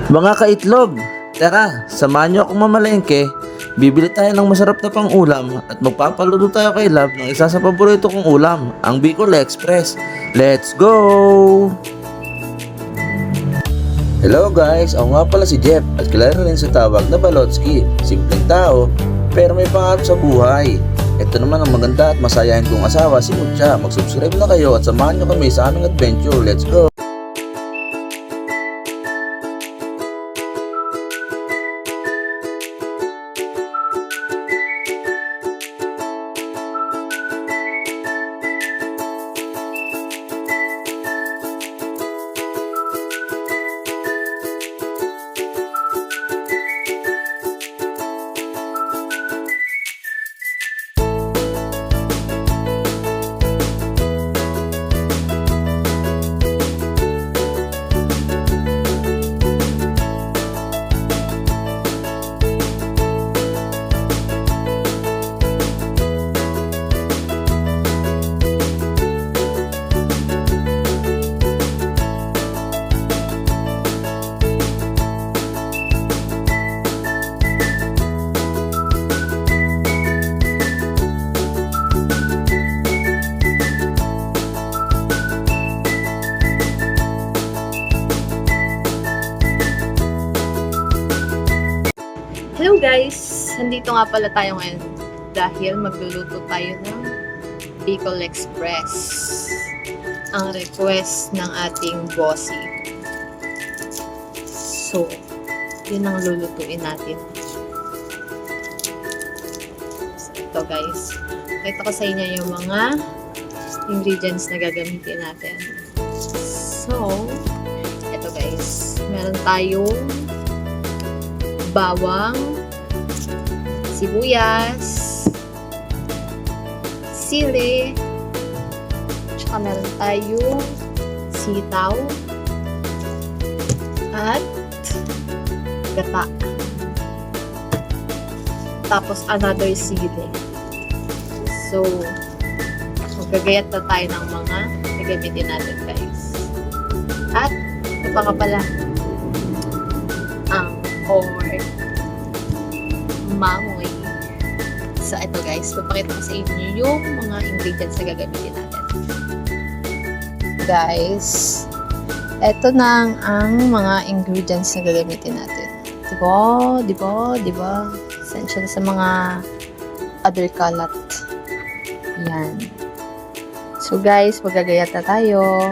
Mga kaitlog, tara, samahan niyo akong mamalengke. Bibili tayo ng masarap na pang-ulam at magpapaluto tayo kay Love ng isa sa paborito kong ulam, ang Bicol Express. Let's go! Hello guys, ako nga pala si Jeff at kilala rin sa tawag na Balotski. Simpleng tao, pero may pangarap sa buhay. Ito naman ang maganda at masayahin kong asawa, si Mucha. Mag-subscribe na kayo at samahan niyo kami sa aming adventure. Let's go! Hello guys! Nandito nga pala tayo ngayon dahil magluluto tayo ng Bicol Express. Ang request ng ating bossy. So, yun ang lulutuin natin. So, ito guys. Pakita ko sa inyo yung mga ingredients na gagamitin natin. So, ito guys. Meron tayong bawang, sibuyas, sili, tsaka meron tayong sitaw, at gata. Tapos another sili. So, magagayat na tayo ng mga gagamitin natin guys. At, ito pa nga pala, or mamoy. So, ito guys, papakita ko sa inyo yung mga ingredients na gagamitin natin. Guys, ito na ang mga ingredients na gagamitin natin. Diba? Essential sa mga other kalat. Yan. So guys, magagayat na tayo.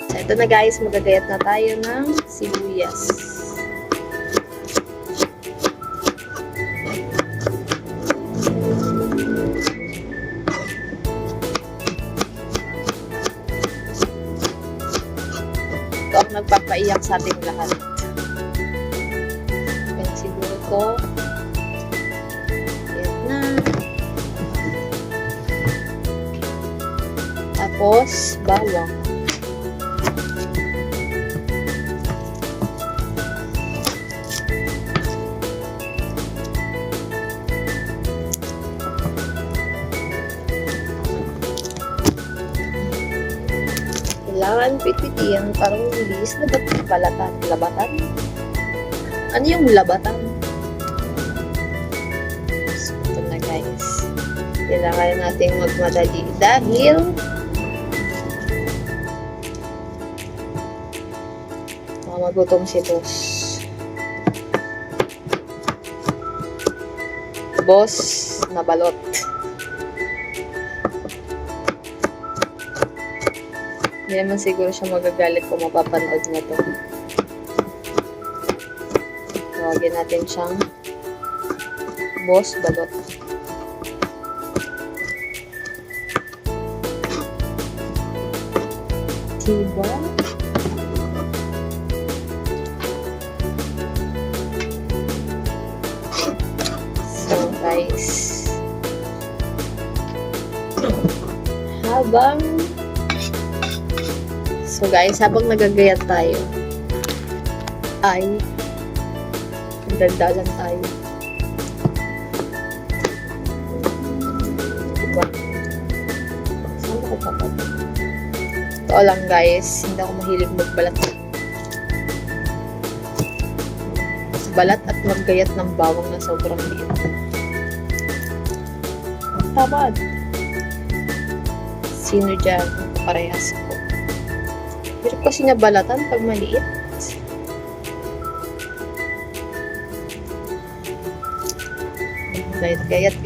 So, ito na guys, magagayat na tayo ng sibuyas. Ang nagpapaiyak sa ating lahat. Kaya siguro ko yan na. Tapos bawang. Kailangan pitpitin para mabilis na labatan. Ano yung labatan? So, ito na guys. Kailangan natin magmadali dahil magutom si boss. Boss na balot. Hindi naman siguro siya magagalit kung mapapanood na to. Tawagin natin siyang Boss Balot. Diba? So guys, habang nagagayat tayo, ay dagdagan tayo. Diba? Saan ako papalit? Ito lang guys, hindi ako mahilig magbalat. magbalat at maggayat ng bawang na sobrang liit. Tamad. Sino dyan? Parehas ko. Hirap kasi niya balatan pag maliit. Gayat.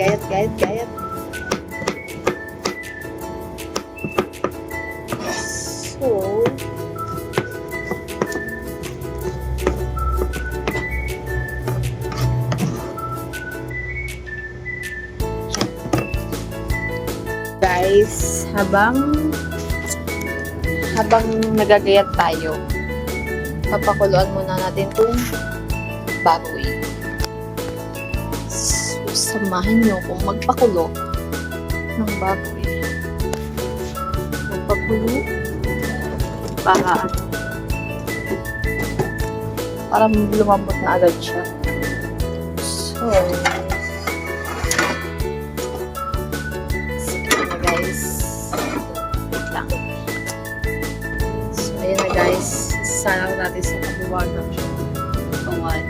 So, guys, habang nagagayat tayo, papakuluan muna natin itong baboy. So, samahan nyo kung magpakulo ng baboy. Magpakulo para lumambot na agad siya. So, guys. Wait lang. So, ayan na guys. Salang natin sa kabuwagan siya. Kawan.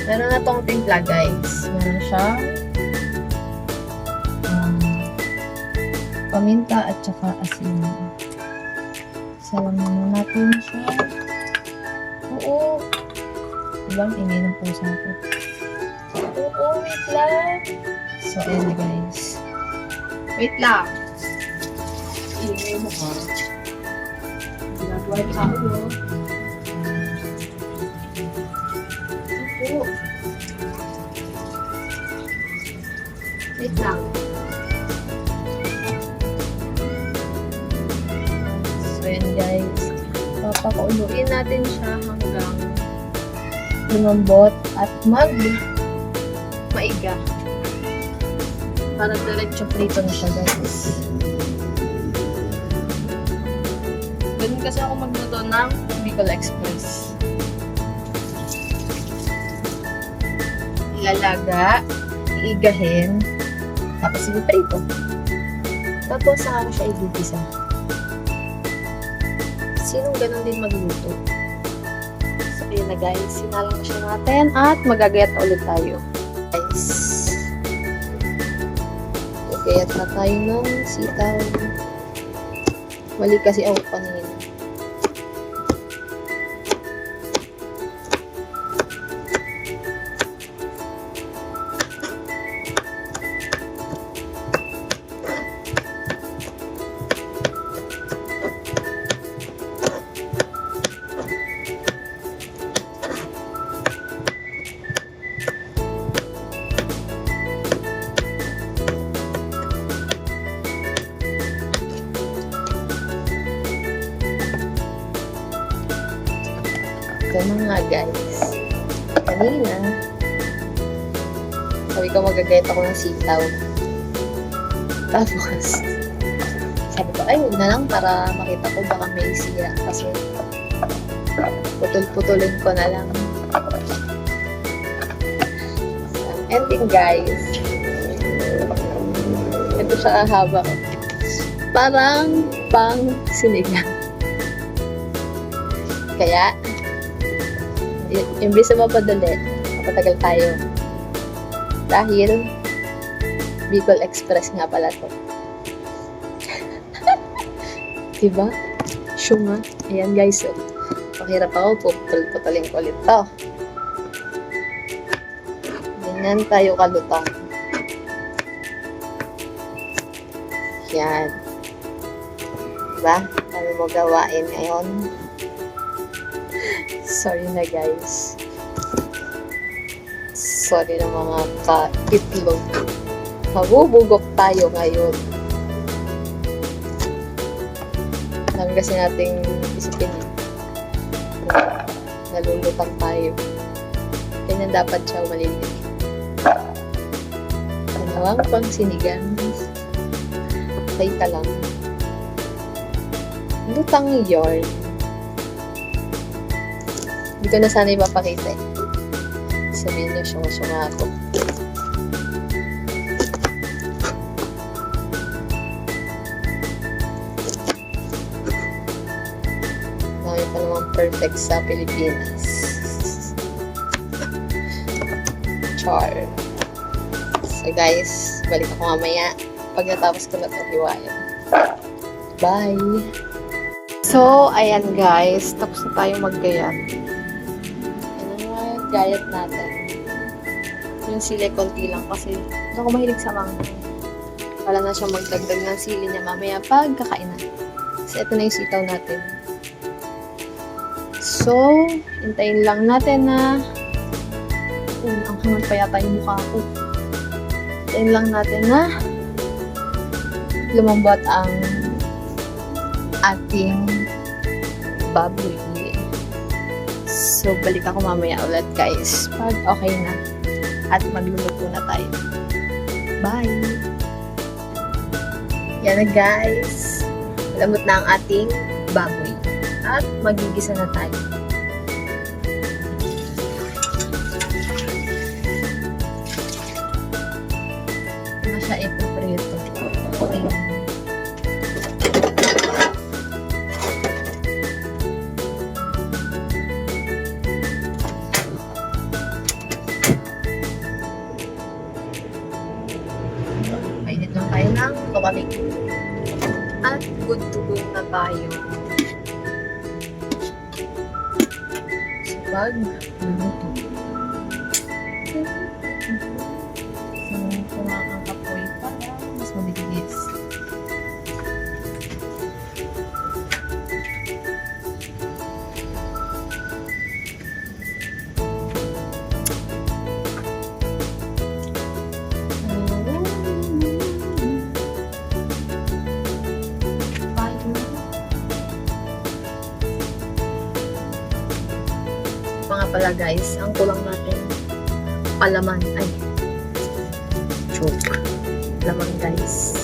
Meron na tong timpla guys. Meron siya paminta at saka asin. Salang muna natin siya. Oo. Ibang ingay ng pusa ko. Oo, wait lang. So, ayan na guys. Wait lang. Ingay mo ka. Ginagawa yung tao, no? Ito. Wait lang. So, yan guys. Papakuuluin natin siya hanggang lumambot at maiga. Para diretso prito na siya guys. Ganun kasi ako magluto ng Bicol Express. Ilalaga, iigahin, tapos ipiprito. Tapos saka ko siya igigisa. Sinong ganun din magluto? So, yun na guys. Sinalang na siya natin at magagayat ulit tayo. Guys. Magagayat na tayo ng sitaw. Mali kasi ako kanina. Ito na nga guys. Kanina, sabi ko magagayat ako ng sitaw. Tapos, sabi ko, ay huwag na lang para makita ko baka may sira. Kasi, putol-putulin ko na lang. So, ending guys. Ito siya haba. Parang pang sinigang. Kaya, imbis na mapadali, mapatagal tayo. Dahil, Bicol Express nga pala to. Diba? Syunga. Ayan guys, so, pakirap ako, puputulin ko ulit to. Ganyan tayo kalutang. Yan. Diba? Kami mo gawain ngayon. Sorry na guys. Sorry na mga ka-itlog. Mabubugok tayo ngayon. Dami kasi nating isipin. Nalulutang tayo. Ganyan dapat siya maliliit. Panawang pang sinigang. Patay ka lang. Lutang yarn. Hindi ko na sana ipapakita eh. Sabihin niyo, syunga-syunga ako. Dami pa naman perfect sa Pilipinas. Char. So guys, balik ako mamaya pag natapos ko na ito hiwain. Bye! So, ayan guys, tapos na tayo maggayat. Ano gayat natin? Yung sili konti lang kasi hindi ako mahilig sa mangga. Wala na siyang magdagdag ng sili niya mamaya pag kakain na. So, ito na yung sitaw natin. So, hintayin lang natin na ang hangat pa yata yung mukha ko. Hintayin lang natin na lumambot ang ating baboy. So, balik ako mamaya ulit guys pag okay na at magluluto na tayo. Bye! Yan na guys. Lamot na ang ating baboy. At magigisa na tayo. Ano siya ito prito? Okay. Mainit lang tayo ng kawali. At good to go na tayo. Pag luluto. Kumakang kapoy para mas mabilis. Mga pala guys, ang kulang natin palaman. Ay, joke. Laman guys.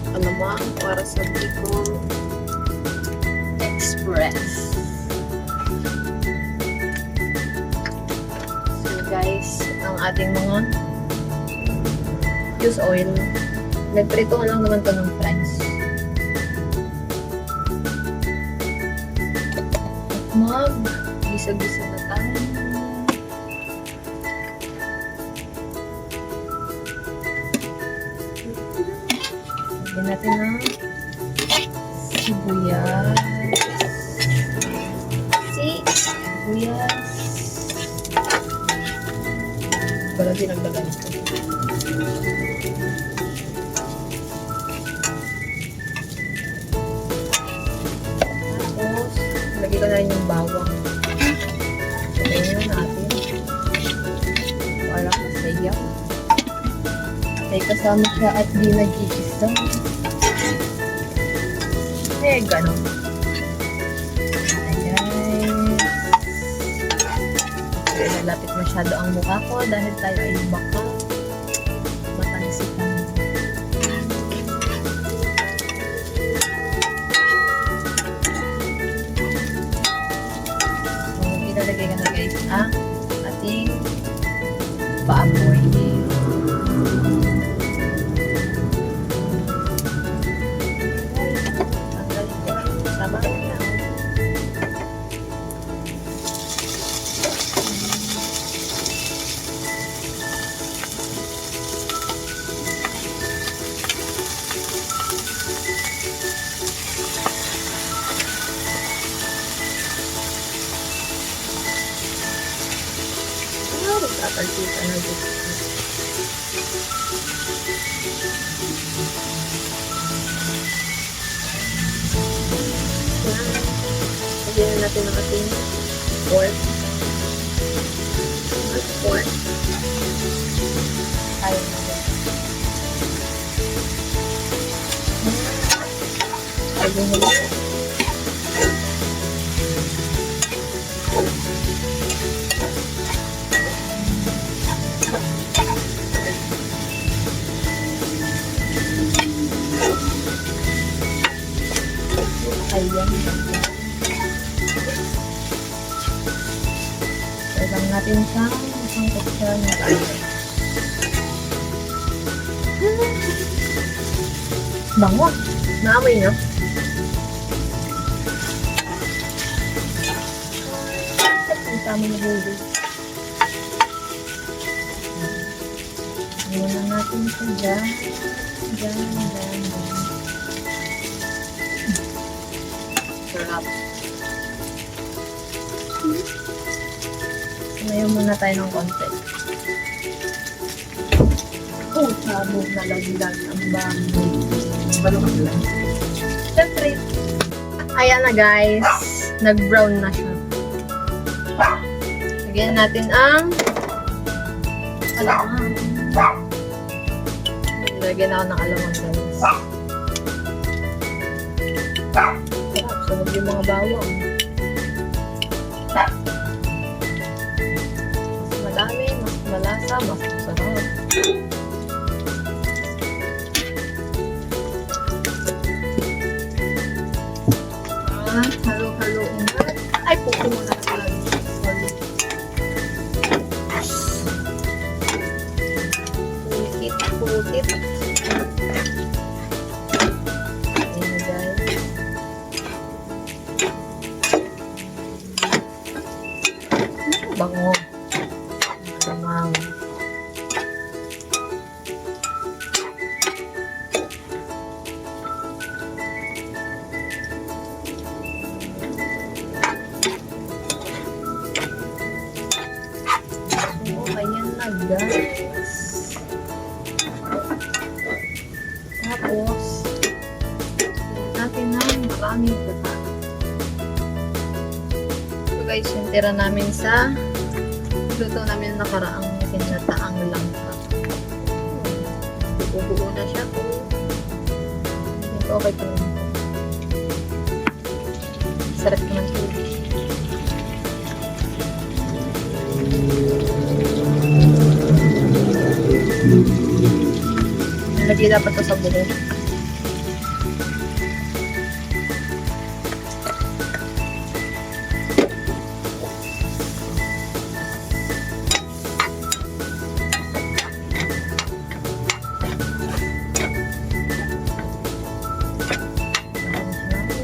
Palaman para sa Bicol Express. So guys, ang ating mga use oil. Nagprito lang naman to ng fries. Gisa-gisa na tayo. Lagyan natin ng sibuyas. Sibuyas. Wala din ang dagan ito. Tapos, lagyan ko na rin yung bawang. Ayan natin. Para masaya. Ay kasama siya at di nag-iisa. Eh, gano'n. Ayan. Nalapit masyado ang mukha ko dahil tayo ay baka matansikan. Ilalagay ka na guys ang ating paamoy. Tanggalin ko lang sa bawang. Tatalsita na dito. Lagyan natin ang ating pork. At pork. Ayaw na dyan. Lagyan na dyan. Ayan. Lagyan natin sa isang kutsara ng garlic. Bango. Naamoy na. tama na huli. Muna natin siya dyan. Dyan. Sarap. Ngayon muna tayo ng konti. Oh, sabog na laglag ang bangin. Balong lang. Siyempre, ayan na guys. Nag-brown na siya. Lagyan natin ang alamang. Lagyan ako ng alamang guys. Sarap, sarap yung mga bawang. Mas madami, mas malasa, mas masarap. Halo-haloin natin. Ay, pupo mo na lang. Sorry. Pulit. Ayan na guys. Bango. Tamang. Ayan na guys. Tapos, natin ng maraming gata. So guys, yung tira namin sa luto namin na nakaraang kinataang langka. Buo na siya po. Ito okay po. Sarap naman po. Lagi dapat ito sa bulo.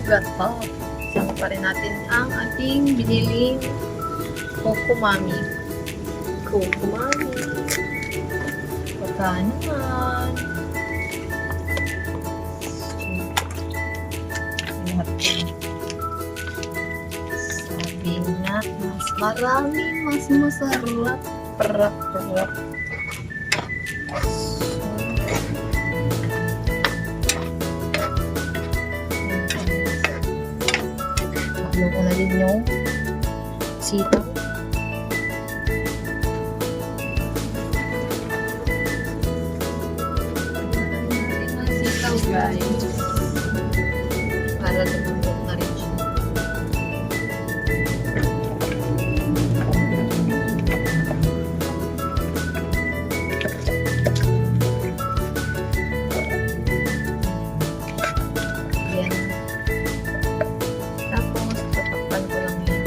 Gata. Sama pa rin natin ang ating biniling kokumami. Baka naman. Sabi nga, mas marami, mas masarap. Prap. Paklo ko na din yung sitaw. Guys, para lumambot na rin siya. Yan. Tapos, tatakpan ko lang yan.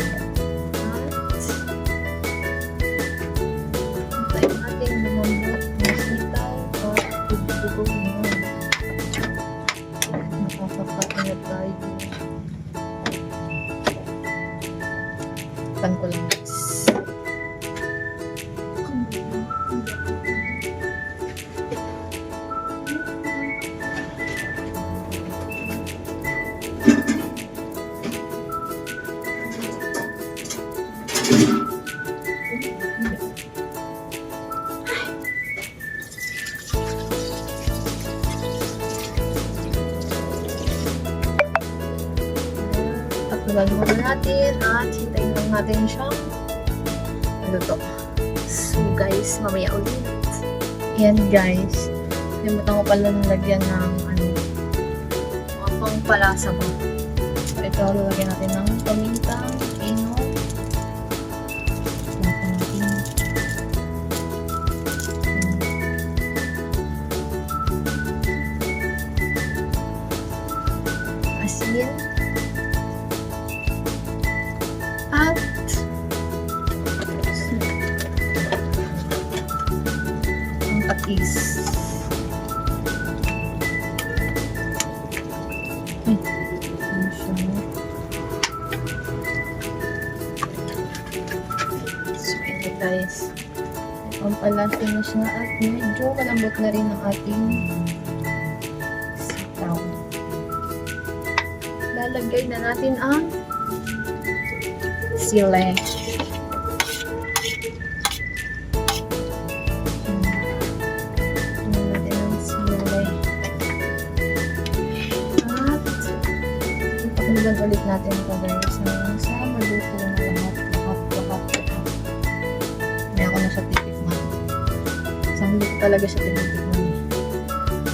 At tayo natin lumambot ng sitaw at tugtugog na. Nakakapatingat tayo. Pan ko lang guys. Tapulan muna natin at hintayin lang natin siyang luto. So guys, mamaya ulit. Yan guys. Limutan ko pala nilagyan ng mga pangpalasa ba. So ito, lalagyan natin ng paminta, pino. Asin. At ang patis. Okay guys. Pampalasa na siya at medyo malambot na rin ang ating sitaw. Lalagay na natin ang sili. Natin ang sili. At pakinggan ulit natin ito guys. Sa maluto na lahat. Hindi ako na siya titikman. Hindi ko talaga siya tinitikman.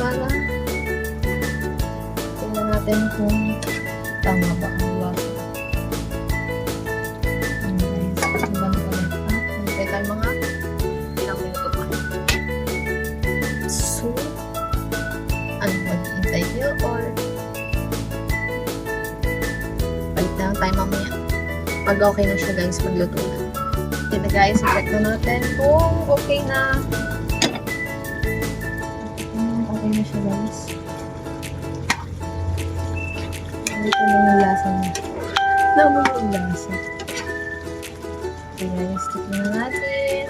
Para tingnan natin kung tama ba ang lasa. Guys, iba na ulit. Hintay tayo mga ilang minuto pa. So, ano maghihintay kayo or balik na lang tayo mamaya. Pag okay na siya guys, magluto na. Okay na guys, check na natin kung okay na. Okay na siya guys. Dito na yung lasa niya. Naman yung lasa. Okay guys, check na natin.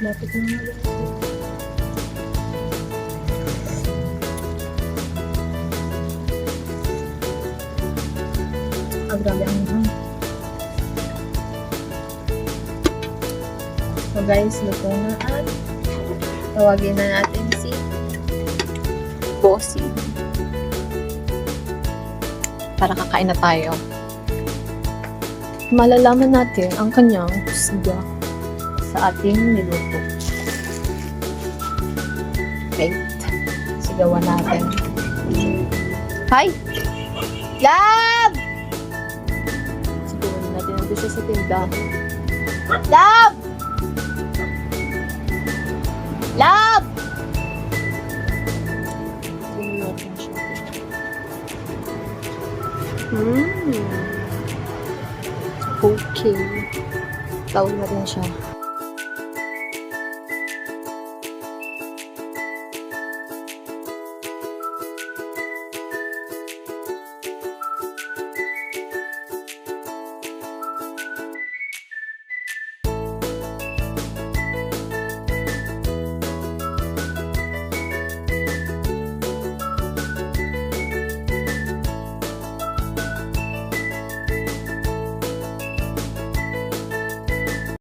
Lapit na nga guys. Grabe ang mahal. So guys, luto na at tawagin na natin si Bossy para kakain na tayo. Malalaman natin ang kanyang husga sa ating niluto. Wait, sigawan natin. Hi! Lab! Nandito siya sa tindahan. Lab! Lab! Tingnan natin siya. Okay. Tawag na rin siya.